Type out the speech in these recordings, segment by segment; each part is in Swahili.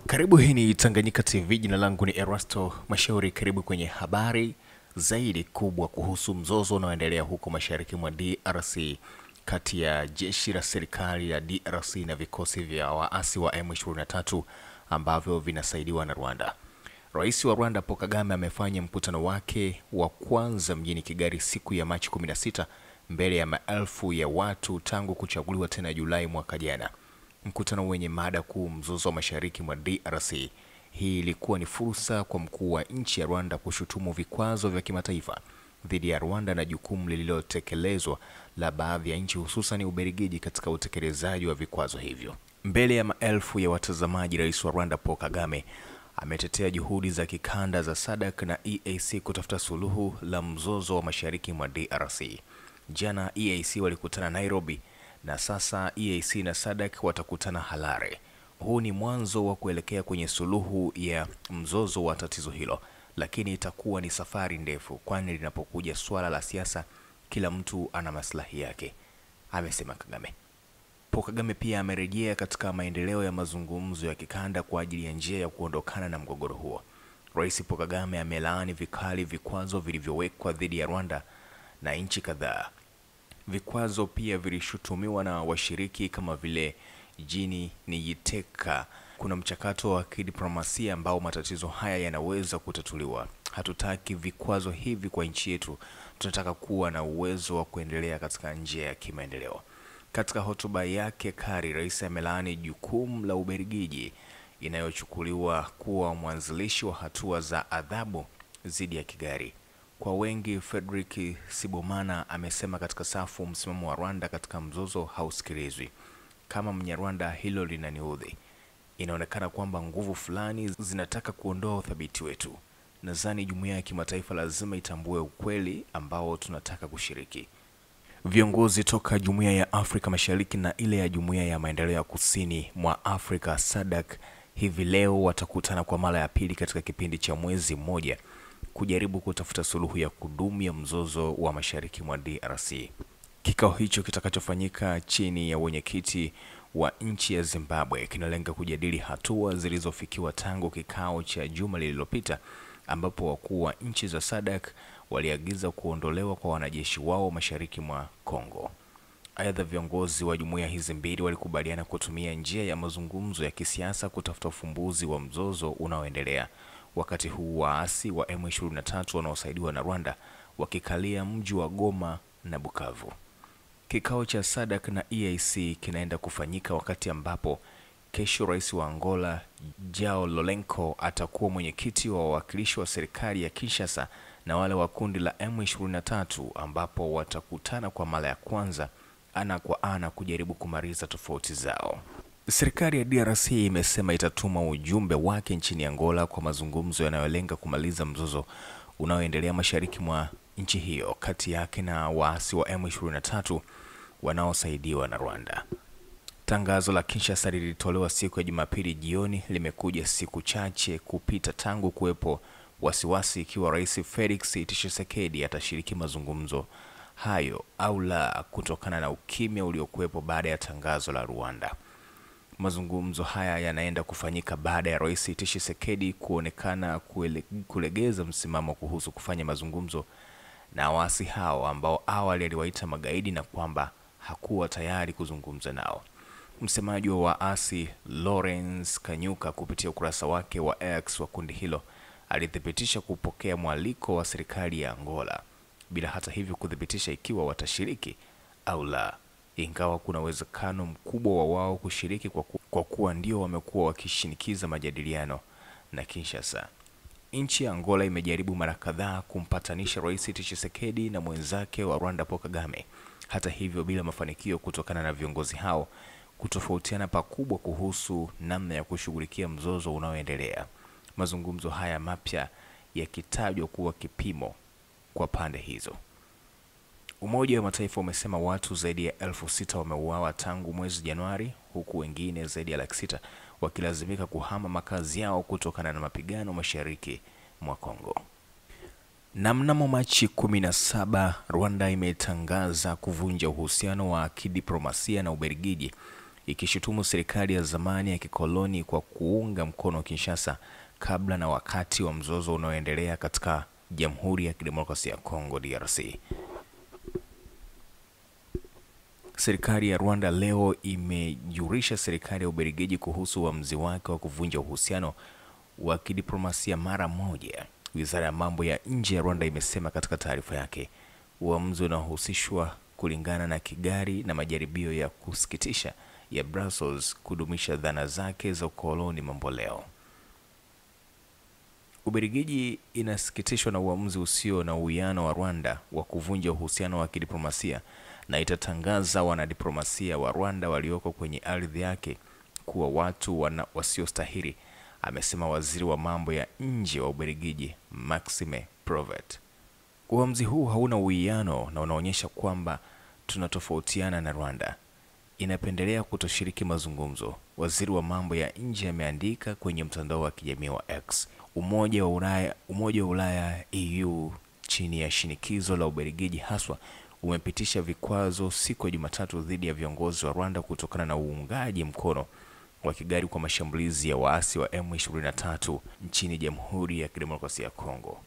Karibu, hii ni Tanganyika TV, jina langu ni Erasto Mashauri. Karibu kwenye habari zaidi kubwa kuhusu mzozo unaoendelea huko mashariki mwa DRC kati ya jeshi la serikali ya DRC na vikosi vya waasi wa M23 ambavyo vinasaidiwa na Rwanda. Rais wa Rwanda Paul Kagame amefanya mkutano wake wa kwanza mjini Kigali siku ya Machi 16 mbele ya maelfu ya watu tangu kuchaguliwa tena Julai mwaka jana. Mkutano wenye mada kuu mzozo wa mashariki mwa DRC. Hii ilikuwa ni fursa kwa mkuu wa nchi ya Rwanda kushutumu vikwazo vya kimataifa dhidi ya Rwanda na jukumu lililotekelezwa la baadhi ya nchi hususan Ubelgiji katika utekelezaji wa vikwazo hivyo. Mbele ya maelfu ya watazamaji, Rais wa Rwanda Paul Kagame ametetea juhudi za kikanda za SADC na EAC kutafuta suluhu la mzozo wa mashariki mwa DRC. Jana EAC walikutana Nairobi na sasa EAC na SADC watakutana Harare. Huu ni mwanzo wa kuelekea kwenye suluhu ya mzozo wa tatizo hilo, lakini itakuwa ni safari ndefu, kwani linapokuja swala la siasa kila mtu ana maslahi yake, amesema Kagame. Paul Kagame pia amerejea katika maendeleo ya mazungumzo ya kikanda kwa ajili ya njia ya kuondokana na mgogoro huo. Rais Paul Kagame amelaani vikali vikwazo vilivyowekwa dhidi ya Rwanda na nchi kadhaa. Vikwazo pia vilishutumiwa na washiriki kama vile Jini Niyiteka. Kuna mchakato wa kidiplomasia ambao matatizo haya yanaweza kutatuliwa. Hatutaki vikwazo hivi kwa nchi yetu. Tunataka kuwa na uwezo wa kuendelea katika njia ya kimaendeleo. Katika hotuba yake kali, rais amelaani jukumu la Ubelgiji inayochukuliwa kuwa mwanzilishi wa hatua za adhabu dhidi ya Kigali. Kwa wengi, Frederick Sibomana amesema katika safu msimamo wa Rwanda katika mzozo hausikilizwi. Kama Mnyarwanda, hilo linaniudhi. Inaonekana kwamba nguvu fulani zinataka kuondoa uthabiti wetu. Nadhani jumuiya ya kimataifa lazima itambue ukweli ambao tunataka kushiriki. Viongozi toka Jumuiya ya Afrika Mashariki na ile ya Jumuiya ya Maendeleo ya Kusini mwa Afrika SADC hivi leo watakutana kwa mara ya pili katika kipindi cha mwezi mmoja kujaribu kutafuta suluhu ya kudumu ya mzozo wa mashariki mwa DRC. Kikao hicho kitakachofanyika chini ya wenyekiti wa nchi ya Zimbabwe kinalenga kujadili hatua zilizofikiwa tangu kikao cha juma lililopita ambapo wakuu wa nchi za SADC waliagiza kuondolewa kwa wanajeshi wao mashariki mwa Kongo. Aidha, viongozi wa jumuiya hizi mbili walikubaliana kutumia njia ya mazungumzo ya kisiasa kutafuta ufumbuzi wa mzozo unaoendelea. Wakati huu waasi wa M23 wanaosaidiwa na Rwanda wakikalia mji wa Goma na Bukavu. Kikao cha SADC na EAC kinaenda kufanyika wakati ambapo kesho rais wa Angola Joao Lourenco atakuwa mwenyekiti wa wawakilishi wa serikali ya Kinshasa na wale wa kundi la M23 ambapo watakutana kwa mara ya kwanza ana kwa ana kujaribu kumaliza tofauti zao. Serikali ya DRC imesema itatuma ujumbe wake nchini Angola kwa mazungumzo yanayolenga kumaliza mzozo unaoendelea mashariki mwa nchi hiyo kati yake na waasi wa M23 wanaosaidiwa na Rwanda. Tangazo la Kinshasa lilitolewa siku ya Jumapili jioni, limekuja siku chache kupita tangu kuwepo wasiwasi ikiwa Rais Felix Tshisekedi atashiriki mazungumzo hayo au la, kutokana na ukimya uliokuwepo baada ya tangazo la Rwanda. Mazungumzo haya yanaenda kufanyika baada ya Rais Tshisekedi kuonekana kulegeza msimamo kuhusu kufanya mazungumzo na waasi hao ambao awali aliwaita magaidi na kwamba hakuwa tayari kuzungumza nao. Msemaji wa waasi Lawrence Kanyuka kupitia ukurasa wake wa X wa kundi hilo alithibitisha kupokea mwaliko wa serikali ya Angola bila hata hivyo kuthibitisha ikiwa watashiriki au la, ingawa kuna uwezekano mkubwa wa wao kushiriki kwa kuwa ndio wamekuwa wakishinikiza majadiliano na Kinshasa. Nchi ya Angola imejaribu mara kadhaa kumpatanisha Rais Tshisekedi na mwenzake wa Rwanda Paul Kagame, hata hivyo bila mafanikio kutokana na viongozi hao kutofautiana pakubwa kuhusu namna ya kushughulikia mzozo unaoendelea. Mazungumzo haya mapya yakitajwa kuwa kipimo kwa pande hizo. Umoja wa Mataifa umesema watu zaidi ya 6,000 wameuawa tangu mwezi Januari, huku wengine zaidi ya 600,000 wakilazimika kuhama makazi yao kutokana na mapigano mashariki mwa Kongo. Na mnamo Machi 17, Rwanda imetangaza kuvunja uhusiano wa kidiplomasia na Ubelgiji ikishutumu serikali ya zamani ya kikoloni kwa kuunga mkono Kinshasa kabla na wakati wa mzozo unaoendelea katika Jamhuri ya Kidemokrasia ya Kongo DRC. Serikali ya Rwanda leo imejulisha serikali ya Ubelgiji kuhusu uamuzi wake wa kuvunja uhusiano wa kidiplomasia mara moja. Wizara ya mambo ya nje ya Rwanda imesema katika taarifa yake, uamuzi unahusishwa kulingana na Kigali na majaribio ya kusikitisha ya Brussels kudumisha dhana zake za ukoloni mamboleo. Ubelgiji inasikitishwa na uamuzi usio na uwiano wa Rwanda wa kuvunja uhusiano wa kidiplomasia na itatangaza wanadiplomasia wa Rwanda walioko kwenye ardhi yake kuwa watu wasiostahili, amesema waziri wa mambo ya nje wa Ubelgiji Maxime Provet. Uamuzi huu hauna uwiano na unaonyesha kwamba tunatofautiana na Rwanda. Inapendelea kutoshiriki mazungumzo, waziri wa mambo ya nje ameandika kwenye mtandao wa kijamii wa X. Umoja wa Ulaya EU chini ya shinikizo la Ubelgiji haswa umepitisha vikwazo siku ya Jumatatu dhidi ya viongozi wa Rwanda kutokana na uungaji mkono wa Kigali kwa mashambulizi ya waasi wa M23 nchini Jamhuri ya Kidemokrasia ya Kongo.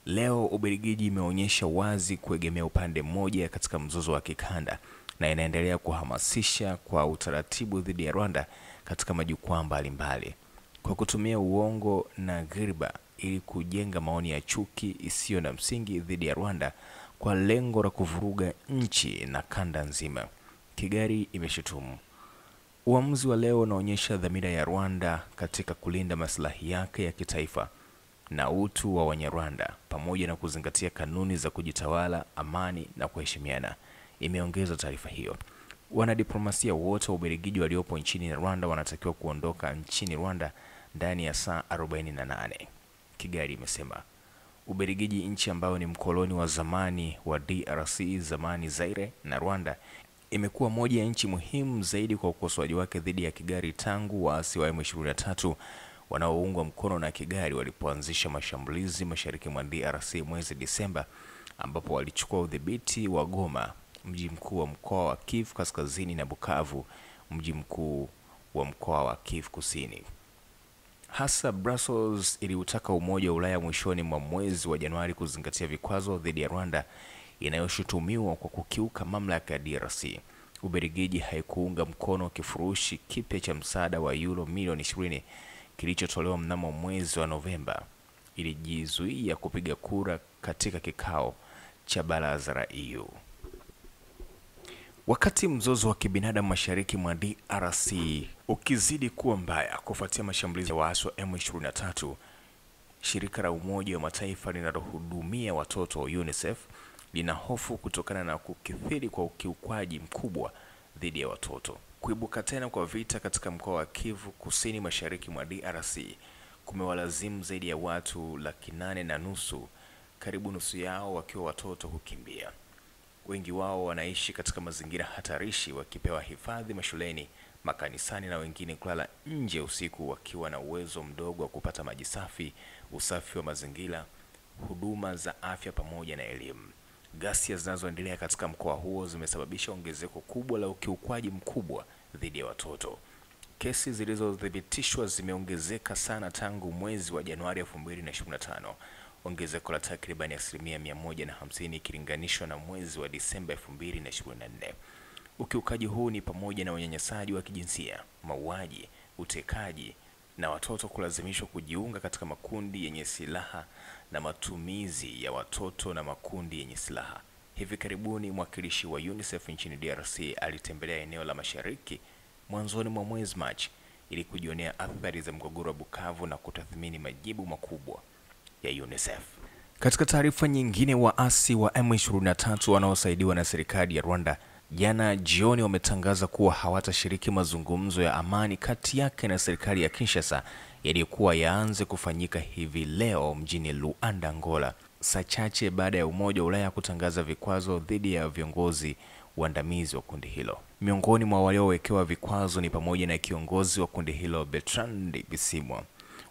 Leo Ubelgiji imeonyesha wazi kuegemea upande mmoja katika mzozo wa kikanda na inaendelea kuhamasisha kwa utaratibu dhidi ya Rwanda katika majukwaa mbalimbali kwa kutumia uongo na ghiriba ili kujenga maoni ya chuki isiyo na msingi dhidi ya Rwanda kwa lengo la kuvuruga nchi na kanda nzima. Kigali imeshutumu. Uamuzi wa leo unaonyesha dhamira ya Rwanda katika kulinda maslahi yake ya kitaifa na utu wa Wanyarwanda pamoja na kuzingatia kanuni za kujitawala, amani na kuheshimiana, imeongeza taarifa hiyo. Wanadiplomasia wote wa Ubelgiji waliopo nchini Rwanda wanatakiwa kuondoka nchini Rwanda ndani ya saa 48, Kigali imesema. Ubelgiji, nchi ambayo ni mkoloni wa zamani wa DRC, zamani Zaire, na Rwanda, imekuwa moja ya nchi muhimu zaidi kwa ukosoaji wake dhidi ya Kigali tangu waasi wa M23 wanaoungwa mkono na Kigali walipoanzisha mashambulizi mashariki mwa DRC mwezi Disemba, ambapo walichukua udhibiti wa Goma, mji mkuu wa mkoa wa Kivu Kaskazini, na Bukavu, mji mkuu wa mkoa wa Kivu Kusini. Hasa Brussels iliutaka Umoja wa Ulaya mwishoni mwa mwezi wa Januari kuzingatia vikwazo dhidi ya Rwanda inayoshutumiwa kwa kukiuka mamlaka ya DRC. Ubelgiji haikuunga mkono kifurushi kipya cha msaada wa euro milioni 20 kilichotolewa mnamo mwezi wa Novemba. Ilijizuia kupiga kura katika kikao cha baraza la EU. Wakati mzozo wa kibinadamu mashariki mwa DRC ukizidi kuwa mbaya kufuatia mashambulizi ya waasi wa M23, shirika la Umoja wa Mataifa linalohudumia watoto UNICEF lina hofu kutokana na kukithiri kwa ukiukwaji mkubwa dhidi ya watoto. Kuibuka tena kwa vita katika mkoa wa Kivu Kusini mashariki mwa DRC kumewalazimu zaidi ya watu 850,000, karibu nusu yao wakiwa watoto, kukimbia. Wengi wao wanaishi katika mazingira hatarishi, wakipewa hifadhi mashuleni, makanisani, na wengine kulala nje usiku wakiwa na uwezo mdogo wa kupata maji safi, usafi wa mazingira, huduma za afya pamoja na elimu. Ghasia zinazoendelea katika mkoa huo zimesababisha ongezeko kubwa la ukiukwaji mkubwa dhidi ya watoto. Kesi zilizothibitishwa zimeongezeka sana tangu mwezi wa Januari 2025, ongezeko la takriban 150% ikilinganishwa na mwezi wa Disemba 2024. Ukiukaji huu ni pamoja na unyanyasaji wa kijinsia, mauaji, utekaji, na watoto kulazimishwa kujiunga katika makundi yenye silaha na matumizi ya watoto na makundi yenye silaha. Hivi karibuni mwakilishi wa UNICEF nchini DRC alitembelea eneo la mashariki mwanzoni mwa mwezi Machi ili kujionea athari za mgogoro wa Bukavu na kutathmini majibu makubwa ya UNICEF. Katika taarifa nyingine, waasi wa M23 wanaosaidiwa na serikali ya Rwanda jana jioni wametangaza kuwa hawatashiriki mazungumzo ya amani kati yake na serikali ya Kinshasa yaliyokuwa yaanze kufanyika hivi leo mjini Luanda, Angola, saa chache baada ya Umoja wa Ulaya kutangaza vikwazo dhidi ya viongozi waandamizi wa kundi hilo. Miongoni mwa waliowekewa vikwazo ni pamoja na kiongozi wa kundi hilo Bertrand Bisimwa.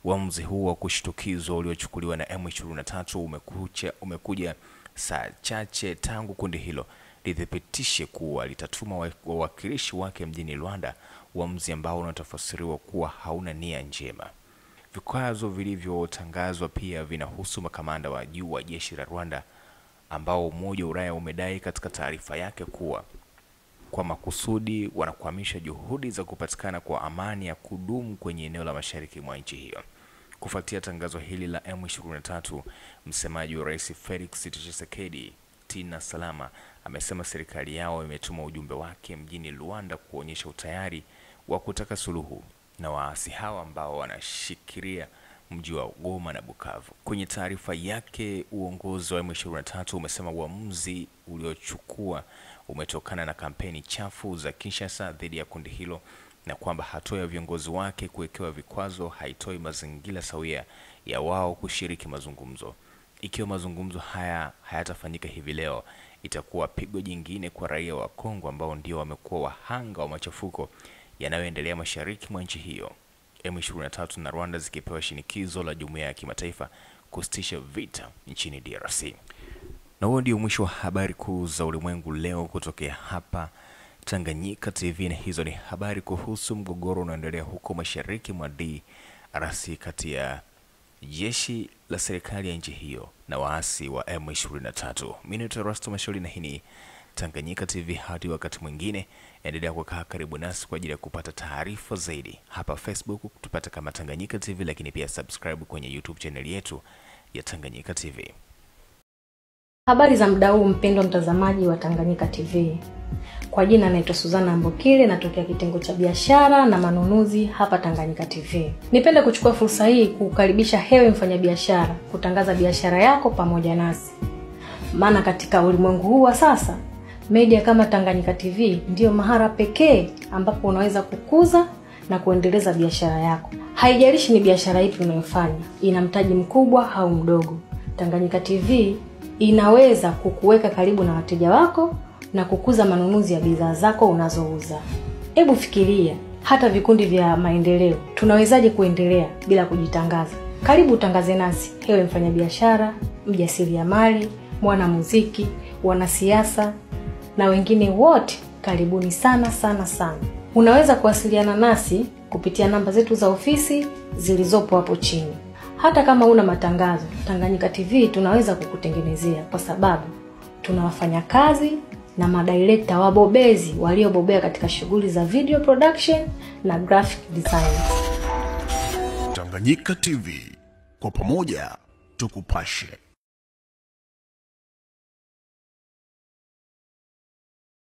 Uamuzi huu wa kushtukizwa uliochukuliwa na M23 umekuja saa chache tangu kundi hilo lithibitishe kuwa litatuma wawakilishi wake mjini Luanda uamuzi ambao unatafsiriwa kuwa hauna nia njema. Vikwazo vilivyotangazwa pia vinahusu makamanda wa juu wa jeshi la Rwanda ambao Umoja wa Ulaya umedai katika taarifa yake kuwa kwa makusudi wanakwamisha juhudi za kupatikana kwa amani ya kudumu kwenye eneo la mashariki mwa nchi hiyo. Kufuatia tangazo hili la M23, msemaji wa Rais Felix Tshisekedi, Tina Salama, amesema serikali yao imetuma ujumbe wake mjini Luanda kuonyesha utayari wa kutaka suluhu na waasi hawa ambao wanashikilia mji wa Goma na Bukavu. Kwenye taarifa yake, uongozi wa M23 umesema uamuzi uliochukua umetokana na kampeni chafu za Kinshasa dhidi ya kundi hilo na kwamba hatua ya viongozi wake kuwekewa vikwazo haitoi mazingira sawia ya wao kushiriki mazungumzo. Ikiwa mazungumzo haya hayatafanyika hivi leo, itakuwa pigo jingine kwa raia wa Kongo ambao ndio wamekuwa wahanga wa machafuko yanayoendelea mashariki mwa nchi hiyo. M23 na Rwanda zikipewa shinikizo la jumuiya ya kimataifa kusitisha vita nchini DRC. Na huo ndio mwisho wa habari kuu za ulimwengu leo kutokea hapa Tanganyika TV, na hizo ni habari kuhusu mgogoro unaoendelea huko mashariki mwa DRC kati ya jeshi la serikali ya nchi hiyo na waasi wa M23. Mimi ni Erasto Masholi na hii ni Tanganyika TV. Hadi wakati mwingine, endelea kukaa karibu nasi kwa ajili ya kupata taarifa zaidi. Hapa Facebook tupata kama Tanganyika TV, lakini pia subscribe kwenye YouTube channel yetu ya Tanganyika TV. Habari za muda huu mpendwa mtazamaji wa Tanganyika TV. Kwa jina naitwa Suzana Mbokile, natokea kitengo cha biashara na manunuzi hapa Tanganyika TV. Nipende kuchukua fursa hii kukaribisha hewe mfanyabiashara kutangaza biashara yako pamoja nasi. Maana katika ulimwengu huu wa sasa, media kama Tanganyika TV ndio mahara pekee ambapo unaweza kukuza na kuendeleza biashara yako. Haijalishi ni biashara ipi unayofanya, ina mtaji mkubwa au mdogo. Tanganyika TV inaweza kukuweka karibu na wateja wako na kukuza manunuzi ya bidhaa zako unazouza. Hebu fikiria, hata vikundi vya maendeleo tunawezaje kuendelea bila kujitangaza? Karibu utangaze nasi, hewe mfanyabiashara, mjasiriamali, mwanamuziki, wanasiasa na wengine wote, karibuni sana sana sana. Unaweza kuwasiliana nasi kupitia namba zetu za ofisi zilizopo hapo chini. Hata kama una matangazo, Tanganyika TV tunaweza kukutengenezea kwa sababu tunawafanya kazi na madirector wabobezi waliobobea katika shughuli za video production na graphic design. Tanganyika TV, kwa pamoja tukupashe.